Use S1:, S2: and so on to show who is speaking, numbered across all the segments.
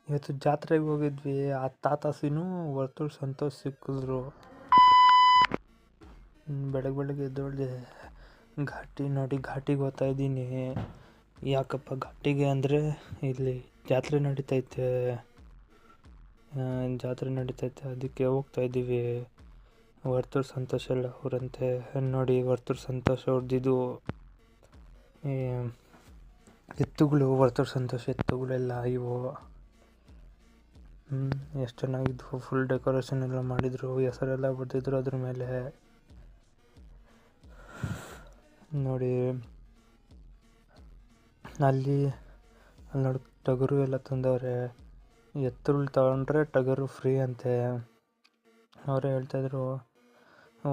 S1: ಇವತ್ತು ಜಾತ್ರೆಗೆ ಹೋಗಿದ್ವಿ. ಆ ತಾತಾಸಿನೂ ವರ್ತೂರು ಸಂತೋಷ್ ಸಿಕ್ಕಿದ್ರು. ಬೆಳಗ್ಗೆ ಎದ್ದೊಳ್ದೆ ಘಾಟಿ ನೋಡಿ, ಘಾಟಿಗೆ ಹೋಗ್ತಾ ಇದ್ದೀನಿ. ಯಾಕಪ್ಪ ಘಾಟಿಗೆ ಅಂದರೆ ಇಲ್ಲಿ ಜಾತ್ರೆ ನಡೀತೈತೆ, ಅದಕ್ಕೆ ಹೋಗ್ತಾ ಇದ್ದೀವಿ. ವರ್ತೂರು ಸಂತೋಷ್ ಎಲ್ಲ ಅವರಂತೆ ನೋಡಿ. ವರ್ತೂರು ಸಂತೋಷ್ ಅವ್ರದ್ದು ಎತ್ತುಗಳು, ವರ್ತೂರು ಸಂತೋಷ್ ಎತ್ತುಗಳೆಲ್ಲ ಇವು. ಎಷ್ಟು ಚೆನ್ನಾಗಿದ್ವು. ಫುಲ್ ಡೆಕೋರೇಷನ್ ಎಲ್ಲ ಮಾಡಿದರು, ಹೆಸರೆಲ್ಲ ಬರ್ದಿದ್ರು ಅದ್ರ ಮೇಲೆ ನೋಡಿ. ಅಲ್ಲಿ ನೋಡಿ ಟಗರು ಎಲ್ಲ ತಂದವ್ರೆ. ಎತ್ತುಗಳು ತಗೊಂಡ್ರೆ ಟಗರು ಫ್ರೀ ಅಂತೆ. ಅವರೇ ಹೇಳ್ತಾಯಿದ್ರು.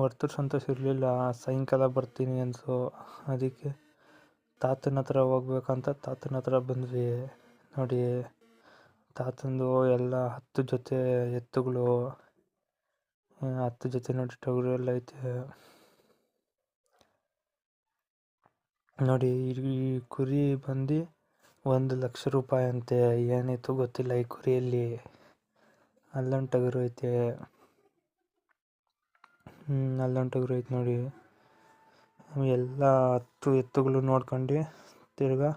S1: ವರ್ತೂರು ಸಂತೋಷ್ ಇರಲಿಲ್ಲ, ಸಾಯಂಕಾಲ ಬರ್ತೀನಿ ಅನ್ಸು. ಅದಕ್ಕೆ ತಾತನ ಹತ್ರ ಹೋಗ್ಬೇಕಂತ ತಾತನ ಹತ್ರ ಬಂದ್ವಿ. ನೋಡಿ ತಾತಂದು ಎಲ್ಲ 10 ಜೊತೆ ಎತ್ತುಗಳು, 10 ಜೊತೆ ನೋಡಿ ಟಗರು ಎಲ್ಲ ಐತೆ ನೋಡಿ. ಈ ಕುರಿ ಬಂದು 1,00,000 ರೂಪಾಯಿ ಅಂತೆ. ಏನಿತ್ತು ಗೊತ್ತಿಲ್ಲ ಈ ಕುರಿಯಲ್ಲಿ. ಅಲ್ಲೊಂದು ಟಗರು ಐತೆ, ಅಲ್ಲೊಂದು ಟಗರು ಐತೆ ನೋಡಿ. ಎಲ್ಲ 10 ಎತ್ತುಗಳು ನೋಡ್ಕೊಂಡು ತಿರ್ಗಾ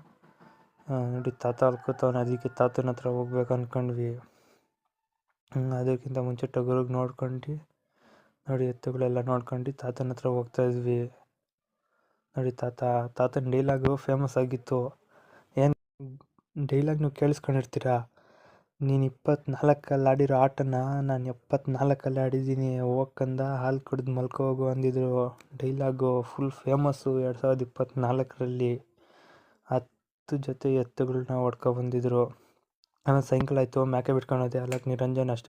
S1: ನೋಡಿ ತಾತ ಅಲ್ಕೋತವನೆ. ಅದಕ್ಕೆ ತಾತನ ಹತ್ರ ಹೋಗ್ಬೇಕು ಅಂದ್ಕೊಂಡ್ವಿ. ಅದಕ್ಕಿಂತ ಮುಂಚೆ ಟಗರಿಗೆ ನೋಡ್ಕೊಂಡು ನೋಡಿ, ಎತ್ತುಗಳೆಲ್ಲ ನೋಡ್ಕೊಂಡು ತಾತನ ಹತ್ರ ಹೋಗ್ತಾ ಇದ್ವಿ ನೋಡಿ. ತಾತನ ಡೈಲಾಗು ಫೇಮಸ್ ಆಗಿತ್ತು. ಏನು ಡೈಲಾಗ್ ನೀವು ಕೇಳಿಸ್ಕೊಂಡಿರ್ತೀರ. ನೀನು 24 ಆಡಿರೋ ಆಟನ ನಾನು 74 ಆಡಿದ್ದೀನಿ, ಹೋಗ್ಕಂದ ಹಾಲು ಕುಡಿದು ಮಲ್ಕೋ ಹೋಗು ಅಂದಿದ್ರು. ಡೈಲಾಗು ಫುಲ್ ಫೇಮಸ್ಸು 2024ರಲ್ಲಿ. 10 ಜೊತೆ ಎತ್ತುಗಳನ್ನ ಹೊಡ್ಕೊಬಂದಿದ್ರು. ಆಮೇಲೆ ಸಾಯಂಕಾಲ ಆಯಿತು, ಮೇಕೆ ಬಿಟ್ಕೊಂಡು ಹೋದೆ. ಅಲ್ಲಕ್ಕೆ ನಿರಂಜನ್ ಅಷ್ಟೇ